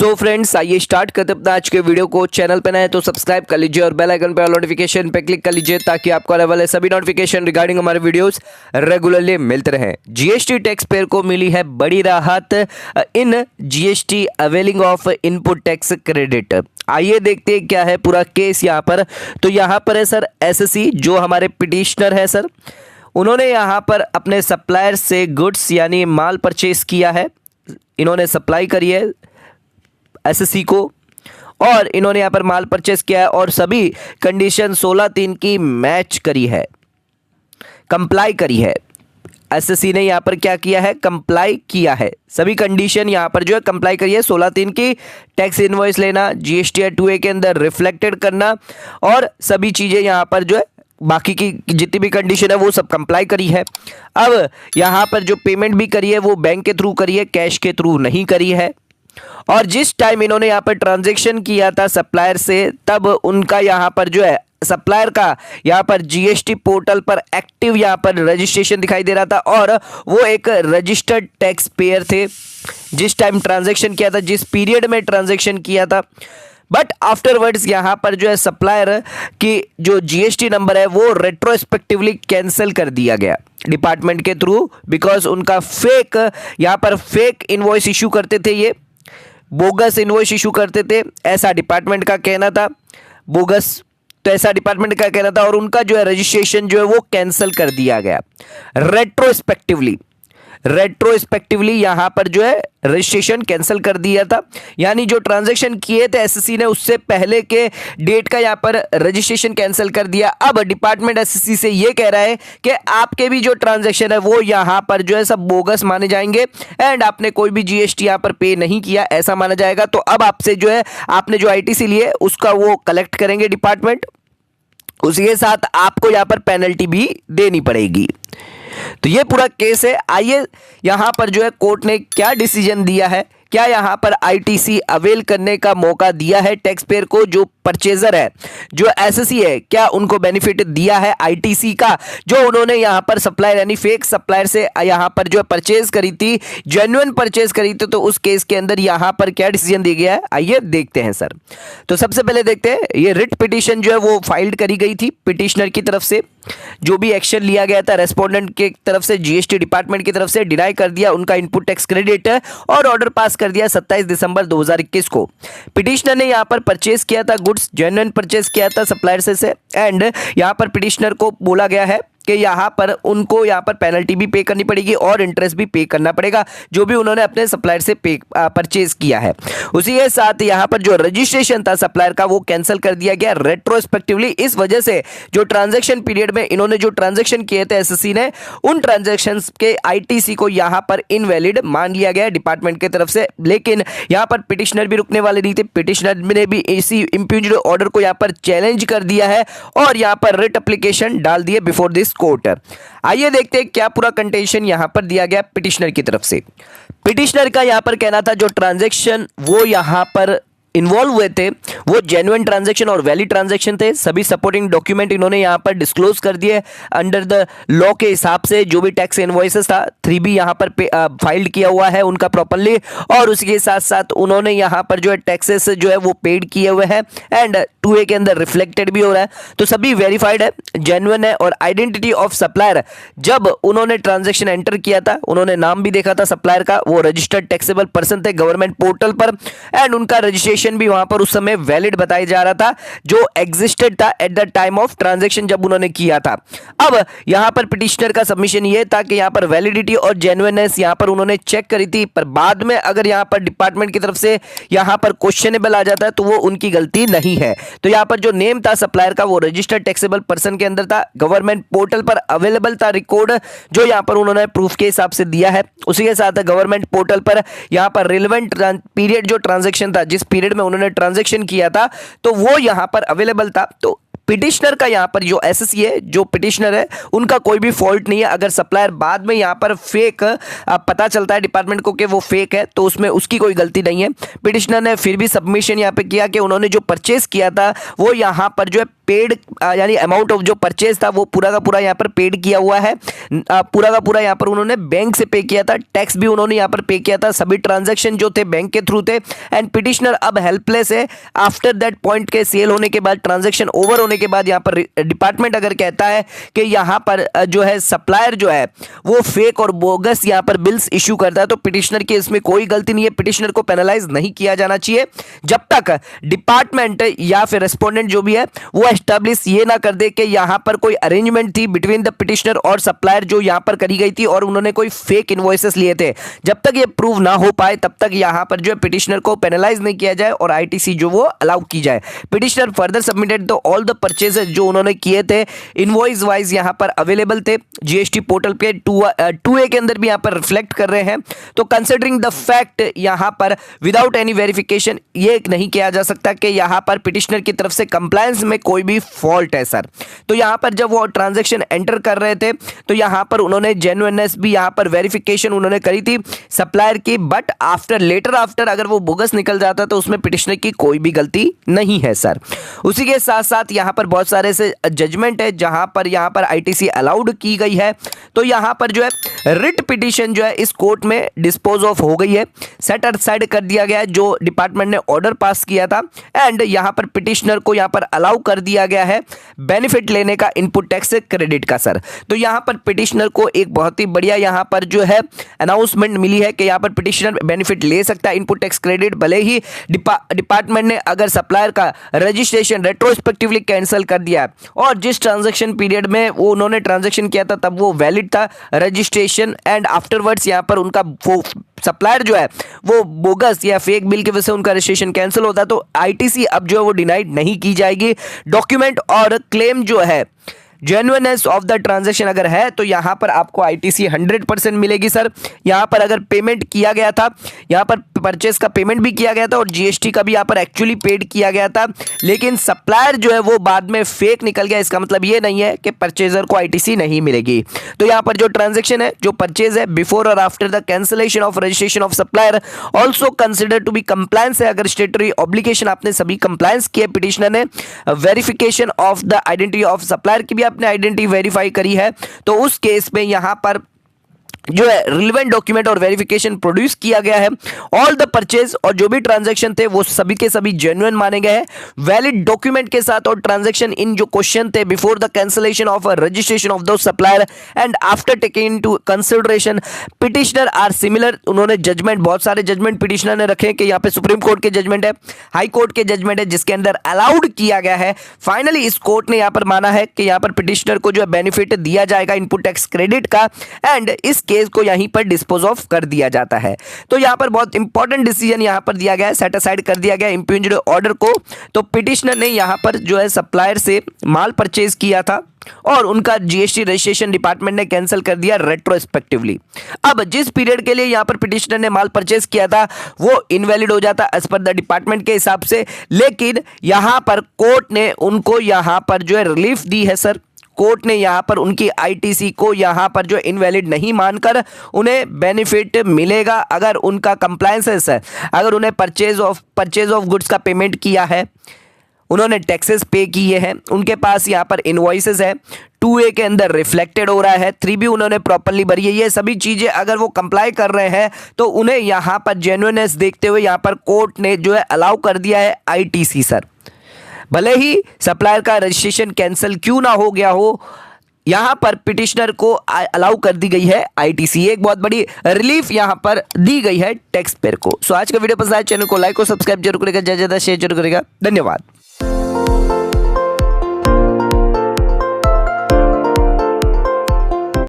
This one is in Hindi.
सो फ्रेंड्स, आइए स्टार्ट करते अपना आज के वीडियो को। चैनल पे नए तो सब्सक्राइब कर लीजिए और बेल आइकन पे नोटिफिकेशन पे क्लिक कर लीजिए ताकि आपको आने वाले सभी नोटिफिकेशन रिगार्डिंग हमारे वीडियोस रेगुलरली मिलते रहें। जीएसटी टैक्स पेयर को मिली है बड़ी राहत in GST availing of input tax credit. आइए देखते हैं क्या है पूरा केस यहाँ पर। तो यहाँ पर है सर एसएससी, जो हमारे पिटिशनर है सर, उन्होंने यहाँ पर अपने सप्लायर से गुड्स यानी माल परचेस किया है। इन्होंने सप्लाई करी है एसएससी को और इन्होंने यहाँ पर माल परचेस किया है और सभी कंडीशन 16(3) की मैच करी है, कंप्लाई करी है। एसएससी ने यहाँ पर क्या किया है, कंप्लाई किया है। सभी कंडीशन यहाँ पर जो है कंप्लाई करी है। 16(3) की टैक्स इनवॉइस लेना, जीएसटी 2A के अंदर रिफ्लेक्टेड करना और सभी चीज़ें यहाँ पर जो है बाकी की जितनी भी कंडीशन है वो सब कंप्लाई करी है। अब यहाँ पर जो पेमेंट भी करी है वो बैंक के थ्रू करी है, कैश के थ्रू नहीं करी है। और जिस टाइम इन्होंने यहाँ पर ट्रांजैक्शन किया था सप्लायर से, तब उनका यहाँ पर जो है सप्लायर का यहाँ पर जीएसटी पोर्टल पर एक्टिव यहाँ पर रजिस्ट्रेशन दिखाई दे रहा था और वो एक रजिस्टर्ड टैक्स पेयर थे जिस टाइम ट्रांजैक्शन किया था, जिस पीरियड में ट्रांजैक्शन किया था। बट आफ्टरवर्ड्स यहाँ पर जो है सप्लायर की जो जीएसटी नंबर है वो रेट्रोस्पेक्टिवली कैंसिल कर दिया गया डिपार्टमेंट के थ्रू, बिकॉज उनका फेक यहाँ पर फेक इनवॉइस इशू करते थे, ये बोगस इनवॉइस इशू करते थे, ऐसा डिपार्टमेंट का कहना था। बोगस तो ऐसा डिपार्टमेंट का कहना था और उनका जो है रजिस्ट्रेशन जो है वो कैंसिल कर दिया गया रेट्रोस्पेक्टिवली यहाँ पर जो है रजिस्ट्रेशन कैंसिल कर दिया था। यानी जो ट्रांजैक्शन किए थे एसएससी ने उससे पहले के डेट का यहाँ पर रजिस्ट्रेशन कैंसिल कर दिया। अब डिपार्टमेंट एसएससी से ये कह रहा है कि आपके भी जो ट्रांजैक्शन है वो यहाँ पर जो है सब बोगस माने जाएंगे एंड आपने कोई भी जीएसटी यहाँ पर पे नहीं किया ऐसा माना जाएगा। तो अब आपसे जो है आपने जो आईटीसी लिए उसका वो कलेक्ट करेंगे डिपार्टमेंट, उसी के साथ आपको यहाँ पर पेनल्टी भी देनी पड़ेगी। तो ये पूरा केस है। आइए यहां पर जो है कोर्ट ने क्या डिसीजन दिया है, क्या यहां पर आईटीसी अवेल करने का मौका दिया है टैक्स पेयर को, जो परचेजर है जो एसएससी है, क्या उनको बेनिफिट दिया है आईटीसी का, जो उन्होंने यहां पर सप्लायर यानी फेक सप्लायर से यहां पर जो परचेज करी थी, जेन्युइन परचेज करी थी। तो उस केस के अंदर यहां पर क्या डिसीजन दिया गया है, आइए देखते हैं सर। तो सबसे पहले देखते हैं, ये रिट पिटीशन जो है वो फाइल्ड करी गई थी पिटिशनर की तरफ से। जो भी एक्शन लिया गया था रेस्पोंडेंट की तरफ से, जीएसटी डिपार्टमेंट की तरफ से डिनाई कर दिया उनका इनपुट टैक्स क्रेडिट और ऑर्डर पास कर दिया 27 दिसंबर 2021 को। पिटिशनर ने यहां पर परचेज किया था गुड्स, जेन्युइन परचेज किया था सप्लायर से एंड यहां पर पिटिशनर को बोला गया है कि यहाँ पर उनको यहाँ पर पेनल्टी भी पे करनी पड़ेगी और इंटरेस्ट भी पे करना पड़ेगा जो भी उन्होंने अपने सप्लायर से परचेज किया है। उसी के साथ यहाँ पर जो रजिस्ट्रेशन था सप्लायर का वो कैंसिल कर दिया गया रेट्रोस्पेक्टिवली। इस वजह से जो ट्रांजैक्शन पीरियड में इन्होंने जो ट्रांजैक्शन किए थे एसएससी ने, उन ट्रांजैक्शन के आईटीसी को यहाँ पर इनवैलिड मान लिया गया डिपार्टमेंट की तरफ से। लेकिन यहाँ पर पिटिशनर भी रुकने वाले नहीं थे, पिटिशनर ने भी इसी इम्प्यूज्ड ऑर्डर को यहाँ पर चैलेंज कर दिया है और यहाँ पर रिट एप्लीकेशन डाल दिए बिफोर दिस कोर्ट। आइए देखते हैं क्या पूरा कंटेंशन यहां पर दिया गया पिटिशनर की तरफ से। पिटिशनर का यहां पर कहना था जो ट्रांजैक्शन वो यहां पर इन्वॉल्व हुए थे वो जेन्युइन ट्रांजैक्शन और वैलिड ट्रांजैक्शन थे। सभी सपोर्टिंग डॉक्यूमेंट इन्होंने यहां पर डिस्क्लोज कर दिए अंडर द लॉ के हिसाब से। जो भी टैक्स इनवॉइसेस था 3B यहां पर फाइल्ड किया हुआ है उनका प्रॉपर्ली, और उसके साथ साथ उन्होंने यहां पर जो है टैक्सेस जो है वो पेड किए हुए हैं एंड 2A के अंदर रिफ्लेक्टेड भी हो रहा है। तो सभी वेरीफाइड है, जेन्युइन है। और आइडेंटिटी ऑफ सप्लायर, जब उन्होंने ट्रांजैक्शन एंटर किया था उन्होंने नाम भी देखा था सप्लायर का, वो रजिस्टर्ड टैक्सेबल पर्सन थे गवर्नमेंट पोर्टल पर एंड उनका रजिस्ट्रेशन भी वहां पर उस समय वैलिड बताया जा रहा था जो एग्जिस्टेड था at the time of transaction जब उन्होंने किया था। अब यहां पर पिटिशनर का सबमिशन यह था कि यहां पर वैलिडिटी और जेन्युइननेस यहां पर उन्होंने चेक करी थी, पर बाद में अगर यहां पर डिपार्टमेंट की तरफ से यहां पर क्वेश्चनेबल आ जाता है तो वो उनकी गलती नहीं है। तो यहां पर जो नेम था सप्लायर का वो रजिस्टर्ड टैक्सेबल पर्सन के अंदर था, गवर्नमेंट पोर्टल पर अवेलेबल था रिकॉर्ड जो यहां पर उन्होंने प्रूफ के हिसाब से दिया है। उसी के साथ गवर्नमेंट पोर्टल पर यहां पर रिलेवेंट पीरियड जो ट्रांजैक्शन था, जिस पीरियड में उन्होंने ट्रांजैक्शन किया था, तो वो यहां पर अवेलेबल था। तो पिटिशनर का यहाँ पर जो एसएससी है, जो पिटिशनर है, उनका कोई भी फॉल्ट नहीं है। अगर सप्लायर बाद में यहाँ पर फेक पता चलता है डिपार्टमेंट को कि वो फेक है, तो उसमें उसकी कोई गलती नहीं है। पिटिशनर ने फिर भी सबमिशन यहाँ पे किया कि उन्होंने जो परचेज किया था वो यहाँ पर जो है पेड, यानी अमाउंट ऑफ जो परचेज था वो पूरा का पूरा यहाँ पर पेड किया हुआ है, पूरा का पूरा यहाँ पर उन्होंने बैंक से पे किया था, टैक्स भी उन्होंने यहाँ पर पे किया था, सभी ट्रांजैक्शन जो थे बैंक के थ्रू थे। एंड पिटिशनर अब हेल्पलेस है आफ्टर दैट पॉइंट के सेल होने के बाद, ट्रांजैक्शन ओवर होने के बाद यहाँ पर डिपार्टमेंट अगर कहता है कि यहाँ पर जो है सप्लायर जो है वो फेक और बोगस यहाँ पर बिल्स इशू करता है, तो पिटिशनर की इसमें कोई गलती नहीं है। पिटिशनर को पेनलाइज नहीं किया जाना चाहिए जब तक डिपार्टमेंट या फिर रेस्पोंडेंट जो भी है वो एस्टैब्लिश ये ना कर दे कि यहां पर कोई अरेंजमेंट थी बिटवीन द पिटिशनर और सप्लायर जो यहां पर करी गई थी और उन्होंने कोई फेक इनवॉइसेस लिए थे। जब तक ये प्रूव ना हो पाए तब तक यहां पर जो है पिटिशनर को पेनलाइज नहीं किया जाए और आईटीसी जो वो अलाउ की जाए। Petitioner further submitted the all the purchases जो उन्होंने किए थे इनवॉइस वाइज यहां पर अवेलेबल थे जीएसटी पोर्टल पे 2A के अंदर भी यहां पर रिफ्लेक्ट कर रहे हैं। तो कंसिडरिंग द फैक्ट यहां पर विदाउट एनी वेरिफिकेशन ये नहीं किया जा सकता कि यहां पर पिटिशनर की तरफ से कंप्लायंस में कोई भी फॉल्ट है सर। तो यहां पर जब वो ट्रांजैक्शन एंटर कर रहे थे तो यहां पर उन्होंने जेन्युइननेस भी यहां पर वेरिफिकेशन उन्होंने करी थी सप्लायर की, बट आफ्टर लेटर आफ्टर अगर वो बोगस निकल जाता तो उसमें पिटिशनर की कोई भी गलती नहीं है सर। उसी के साथ साथ यहां पर बहुत सारे से जजमेंट है जहां पर यहां पर आईटीसी अलाउड की गई है। तो यहां पर जो है रिट पिटिशन जो है इस कोर्ट में डिस्पोज ऑफ हो गई है, सेट असाइड कर दिया गया है जो डिपार्टमेंट ने ऑर्डर पास किया था। एंड यहां पर पिटिशनर को यहां पर अलाउ कर दिया गया है बेनिफिट लेने का इनपुट टैक्स क्रेडिट का सर। तो यहां पर पिटिशनर को एक बहुत ही बढ़िया यहां पर जो है अनाउंसमेंट मिली है कि यहां पर पिटिशनर बेनिफिट ले सकता है इनपुट टैक्स क्रेडिट, भले ही डिपार्टमेंट ने अगर सप्लायर का रजिस्ट्रेशन रेट्रोस्पेक्टिवली कैंसिल कर दिया और जिस ट्रांजैक्शन पीरियड में वो उन्होंने ट्रांजैक्शन किया था तब वो वैलिड था रजिस्ट्रेशन, एंड आफ्टरवर्ड्स यहां पर उनका वो सप्लायर जो है वो बोगस या फेक बिल की वजह से उनका रजिस्ट्रेशन कैंसिल होता है तो आईटीसी अब जो है वो डिनाइड नहीं की जाएगी। डॉक्यूमेंट और क्लेम जो है जेन्युइननेस ऑफ द ट्रांजैक्शन अगर है तो यहां पर आपको आईटीसी 100% मिलेगी सर। यहां पर अगर पेमेंट किया गया था, यहां पर परचेस का पेमेंट भी किया गया था और जीएसटी का भी यहां पर एक्चुअली पेड किया गया था, लेकिन सप्लायर जो है वो बाद में फेक निकल गया, इसका मतलब ये नहीं है कि परचेजर को आईटीसी नहीं मिलेगी। तो यहां पर जो ट्रांजैक्शन है, जो परचेज है before or after the cancellation of registration of supplier also consider to be compliance है। अगर स्टेटरी ऑब्लिगेशन आपने सभी कंप्लायंस किए, पिटिशनर ने verification of the identity of supplier की भी आपने आइडेंटिटी वेरीफाई करी है, तो उस केस में यहां पर जो है रिलेवेंट डॉक्यूमेंट और वेरिफिकेशन प्रोड्यूस किया गया है। ऑल द परचेज और जो भी ट्रांजैक्शन थे वो सभी के सभी जेन्युइन माने गए हैं वैलिड डॉक्यूमेंट के साथ, और ट्रांजैक्शन इन जो क्वेश्चन थे before the cancellation of registration of दो supplier and after taking into consideration petitioner are similar. उन्होंने जजमेंट, बहुत सारे जजमेंट पिटिशनर ने रखे कि यहाँ पे सुप्रीम कोर्ट के जजमेंट है, हाई कोर्ट के जजमेंट है जिसके अंदर अलाउड किया गया है। फाइनली इस कोर्ट ने यहाँ पर माना है कि यहाँ पर पिटिशनर को जो है बेनिफिट दिया जाएगा इनपुट टैक्स क्रेडिट का, एंड इस केस को यहीं पर डिस्पोज ऑफ कर दिया जाता है। तो यहां पर बहुत इंपॉर्टेंट डिसीजन यहां पर दिया गया है, सेट असाइड कर दिया गया इंपीज्ड ऑर्डर को। तो पिटिशनर ने यहां पर जो है सप्लायर से माल परचेज किया था और उनका जीएसटी रजिस्ट्रेशन डिपार्टमेंट ने कैंसिल कर दिया रेट्रोस्पेक्टिवली। अब जिस पीरियड के लिए यहां पर पिटिशनर ने माल परचेज किया था वो इनवैलिड हो जाता एज पर द डिपार्टमेंट के हिसाब से, लेकिन यहां पर कोर्ट ने उनको यहां पर जो है रिलीफ दी है सर। कोर्ट ने यहां पर उनकी आईटीसी को यहां पर जो इनवैलिड नहीं मानकर उन्हें बेनिफिट मिलेगा अगर उनका कंप्लायंस है, अगर उन्हें परचेज ऑफ गुड्स का पेमेंट किया है, उन्होंने टैक्सेस पे किए हैं, उनके पास यहाँ पर इनवॉइसेस है, 2A के अंदर रिफ्लेक्टेड हो रहा है, 3B उन्होंने प्रॉपर्ली भरी है, ये सभी चीज़ें अगर वो कंप्लाई कर रहे हैं तो उन्हें यहाँ पर जेन्युइननेस देखते हुए यहाँ पर कोर्ट ने जो है अलाउ कर दिया है आईटीसी सर। भले ही सप्लायर का रजिस्ट्रेशन कैंसिल क्यों ना हो गया हो, यहां पर पिटिशनर को अलाउ कर दी गई है आईटीसी। एक बहुत बड़ी रिलीफ यहां पर दी गई है टैक्स पेयर को। सो आज का वीडियो पसंद आया, चैनल को लाइक और सब्सक्राइब जरूर करेगा, ज्यादा शेयर जरूर करेगा। धन्यवाद।